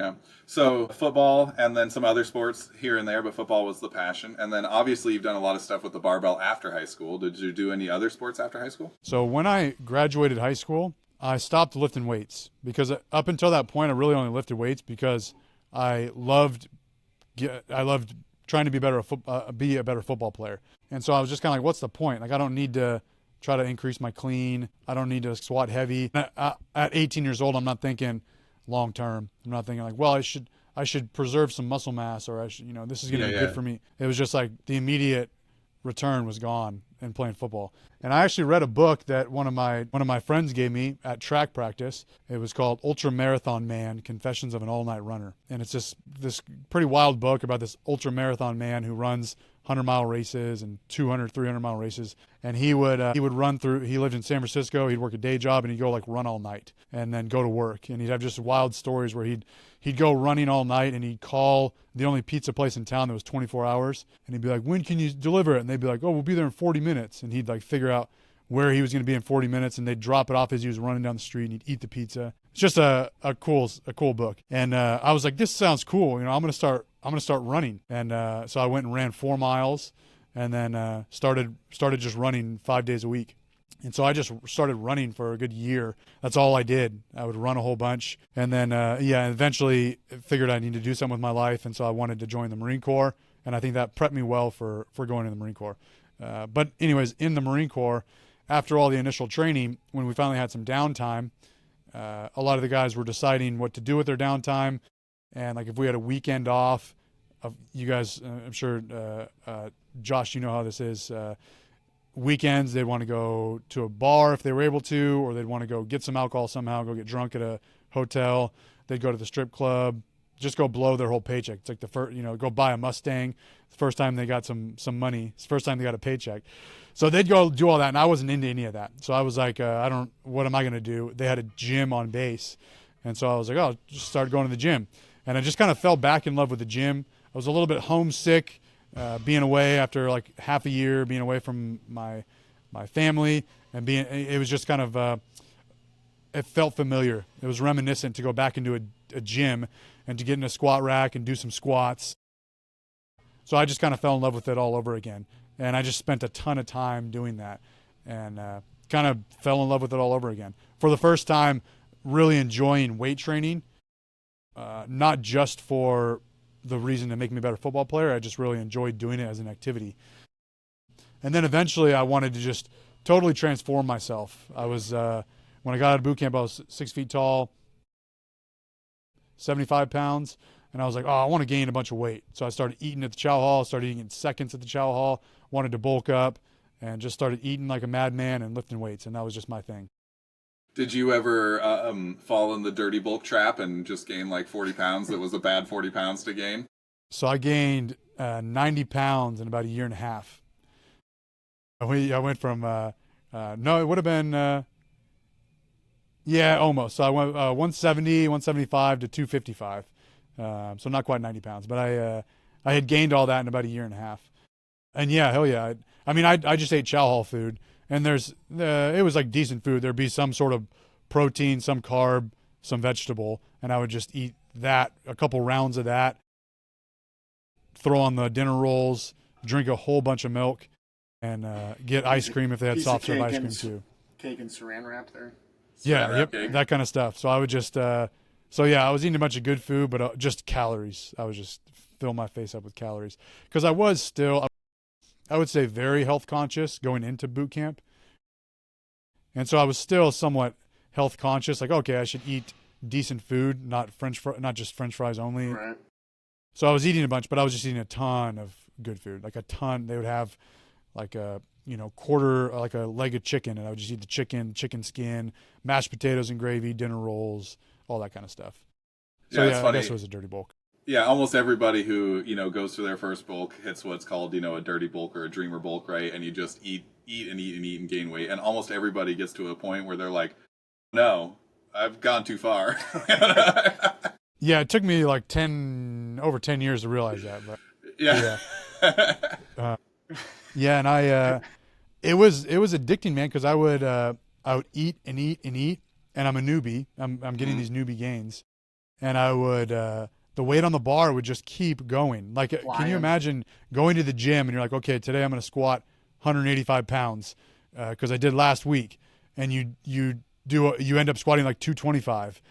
Yeah. So football and then some other sports here and there, but football was the passion. And then obviously you've done a lot of stuff with the barbell after high school. Did you do any other sports after high school? So when I graduated high school, I stopped lifting weights because up until that point, I really only lifted weights because I loved I loved trying to be be a better football player. And so I was just kind of like, what's the point? Like I don't need to try to increase my clean. I don't need to squat heavy. At 18 years old, I'm not thinking long term. I'm not thinking like, well, I should preserve some muscle mass, or I should, this is going to Yeah, be good yeah. for me. It was just like the immediate return was gone in playing football. And I actually read a book that one of my friends gave me at track practice. It was called Ultra Marathon Man: Confessions of an All-Night Runner. And it's just this pretty wild book about this ultra marathon man who runs 100-mile races and 200, 300-mile races. And he would run through. He lived in San Francisco. He'd work a day job and he'd go like run all night and then go to work. And he'd have just wild stories where he'd go running all night and he'd call the only pizza place in town that was 24 hours. And he'd be like, when can you deliver it? And they'd be like, oh, we'll be there in 40 minutes. And he'd like figure out where he was going to be in 40 minutes. And they'd drop it off as he was running down the street and he'd eat the pizza. It's just a cool book. And I was like, this sounds cool. I'm going to start running. And so I went and ran 4 miles and then started just running 5 days a week. And so I just started running for a good year. That's all I did. I would run a whole bunch. And then, eventually figured I needed to do something with my life. And so I wanted to join the Marine Corps. And I think that prepped me well for going to the Marine Corps. But anyways, in the Marine Corps, after all the initial training, when we finally had some downtime, a lot of the guys were deciding what to do with their downtime. And like if we had a weekend off, you guys, I'm sure, Josh, you know how this is. Weekends, they'd want to go to a bar if they were able to, or they'd want to go get some alcohol somehow, go get drunk at a hotel. They'd go to the strip club, just go blow their whole paycheck. It's like the first, go buy a Mustang. The first time they got some money. It's the first time they got a paycheck. So they'd go do all that, and I wasn't into any of that. So I was like, what am I going to do? They had a gym on base. And so I was like, oh, just start going to the gym. And I just kind of fell back in love with the gym. I was a little bit homesick, being away after like half a year, being away from my family, and it was just kind of, it felt familiar. It was reminiscent to go back into a gym and to get in a squat rack and do some squats. So I just kind of fell in love with it all over again. And I just spent a ton of time doing that and kind of fell in love with it all over again. For the first time, really enjoying weight training, not just for the reason to make me a better football player. I just really enjoyed doing it as an activity. And then eventually I wanted to just totally transform myself. I was, when I got out of boot camp, I was 6 feet tall, 75 pounds. And I was like, oh, I want to gain a bunch of weight. So I started eating at the chow hall, started eating in seconds at the chow hall, wanted to bulk up, and just started eating like a madman and lifting weights. And that was just my thing. Did you ever fall in the dirty bulk trap and just gain like 40 pounds that was a bad 40 pounds to gain? So I gained 90 pounds in about a year and a half. I went from, no, it would have been, yeah, almost. So I went 170, 175 to 255. So not quite 90 pounds, but I had gained all that in about a year and a half. And yeah, hell yeah. I mean, I just ate chow hall food, and it was like decent food. There'd be some sort of protein, some carb, some vegetable, and I would just eat that, a couple rounds of that, throw on the dinner rolls, drink a whole bunch of milk, and get ice cream if they had soft serve ice cream too. Cake and saran wrap there. Yeah, yep, cake. that kind of stuff. So I would just, so yeah, I was eating a bunch of good food, but just calories. I would just fill my face up with calories because I was still, I would say, very health conscious going into boot camp. And so I was still somewhat health conscious. Like, okay, I should eat decent food, not just French fries only. Right. So I was eating a bunch, but I was just eating a ton of good food, like a ton. They would have like a, quarter, like a leg of chicken, and I would just eat the chicken skin, mashed potatoes and gravy, dinner rolls, all that kind of stuff. So Yeah, it's I funny. guess it was a dirty bulk. Yeah, almost everybody who, goes through their first bulk hits what's called, a dirty bulk or a dreamer bulk, right? And you just eat and eat and eat and gain weight. And almost everybody gets to a point where they're like, no, I've gone too far. Yeah, it took me like over 10 years to realize that, but Yeah. yeah, and it was addicting, man, because I would eat and eat and eat, and I'm a newbie. I'm getting these newbie gains, and I would the weight on the bar would just keep going. Like, can you Flying. imagine going to the gym and you're like, okay, today I'm going to squat 185 pounds because I did last week, and you end up squatting like 225,